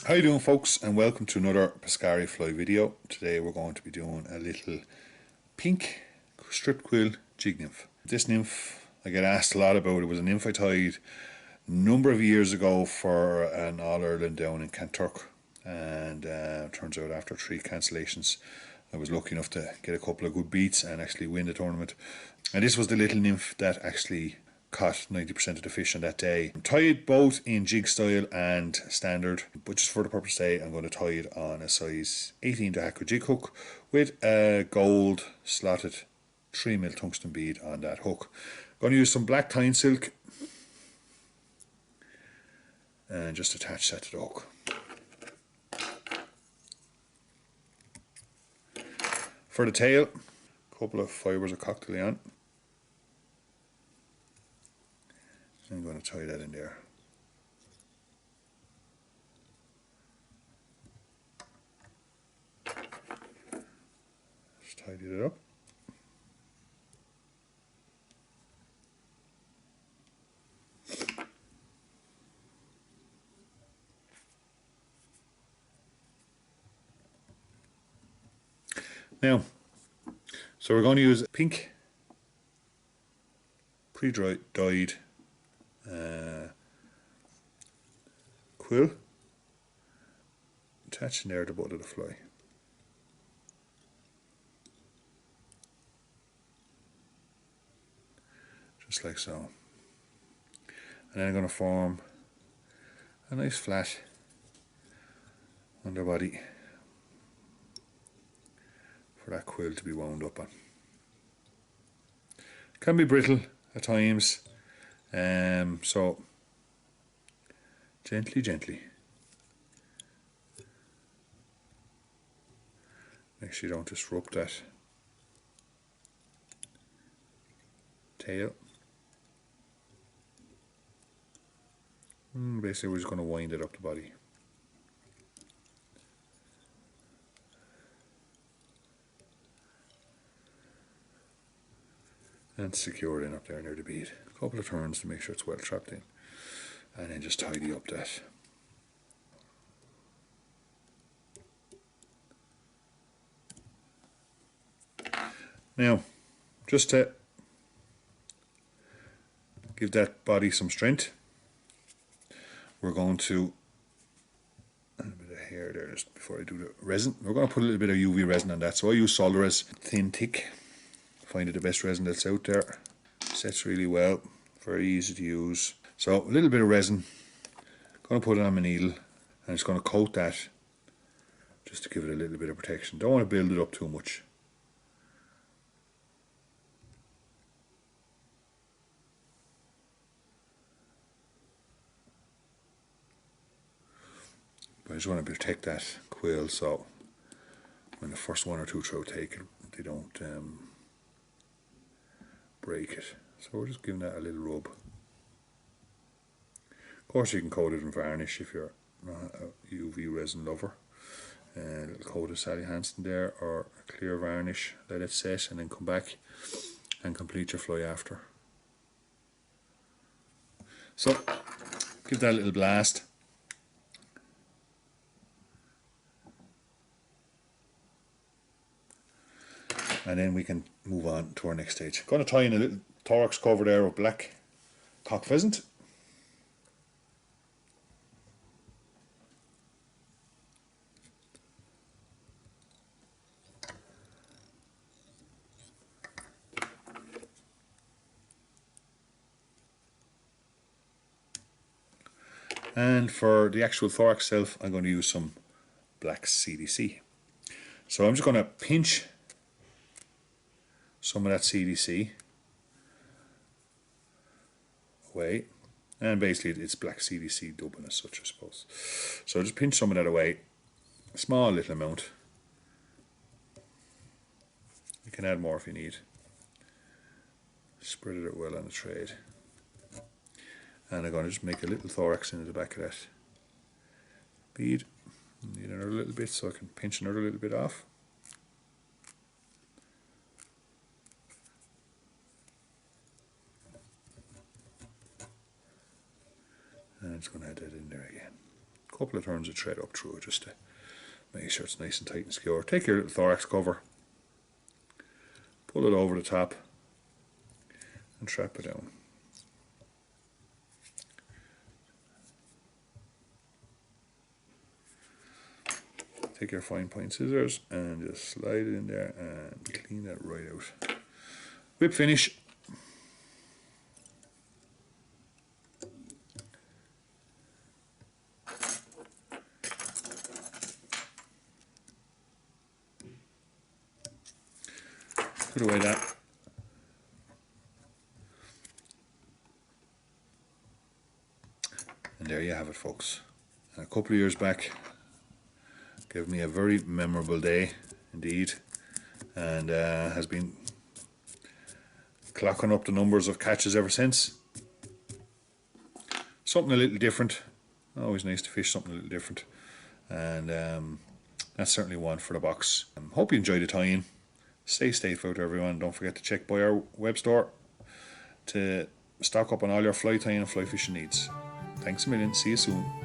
How you doing, folks, and welcome to another Piscari fly video. Today we're going to be doing a little pink strip quill jig nymph. This nymph I get asked a lot about. It was a nymph I tied a number of years ago for an All-Ireland down in Kanturk, and turns out after 3 cancellations I was lucky enough to get a couple of good beats and actually win the tournament. And this was the little nymph that actually caught 90% of the fish on that day. Tied both in jig style and standard, but just for the purpose today I'm going to tie it on a size 18 Dohiku jig hook with a gold slotted 3mm tungsten bead on that hook. I'm going to use some black tyne silk and just attach that to the hook. For the tail, a couple of fibres of cocktail yarn. I'm going to tie that in there. Just tidy it up. Now, so we're going to use pink pre-dyed quill, attaching there the butt of the fly. Just like so. And then I'm going to form a nice flat underbody for that quill to be wound up on. Can be brittle at times, so gently. Make sure you don't disrupt that tail. Basically we're just going to wind it up the body. And secure it in up there near the bead. A couple of turns to make sure it's well trapped in. And then just tidy up that. Now, just to give that body some strength, we're going to, a bit of hair there just before I do the resin, we're going to put a little bit of UV resin on that. So I use Solres thin thick. Find it the best resin that's out there. Sets really well, very easy to use. So a little bit of resin, going to put it on my needle and it's going to coat that just to give it a little bit of protection. Don't want to build it up too much. But I just want to protect that quill so when the first one or two throw take it, they don't break it. So we're just giving that a little rub. Of course you can coat it in varnish if you're not a UV resin lover. A little coat of Sally Hansen there, or a clear varnish, let it set and then come back and complete your fly after. So give that a little blast. And then we can move on to our next stage. Going to tie in a little thorax cover there of black cock pheasant. And for the actual thorax itself, I'm going to use some black CDC. So I'm just going to pinch some of that CDC away, and basically it's black CDC dubbing as such, I suppose. So just pinch some of that away, a small little amount. You can add more if you need. Spread it well on the trade. And I'm going to just make a little thorax into the back of that bead. Need another little bit, so I can pinch another little bit off. And I'm just going to add that in there again. a couple of turns of thread up through it just to make sure it's nice and tight and secure. Take your little thorax cover, pull it over the top and trap it down. Take your fine point scissors and just slide it in there and clean that right out. Whip finish. Put away that. And there you have it, folks. And a couple of years back, gave me a very memorable day indeed, and has been clocking up the numbers of catches ever since. Something a little different. Always nice to fish something a little different, and that's certainly one for the box. Hope you enjoyed the tie-in. Stay safe out there, everyone. Don't forget to check by our web store to stock up on all your fly tying and fly fishing needs. Thanks a million. See you soon.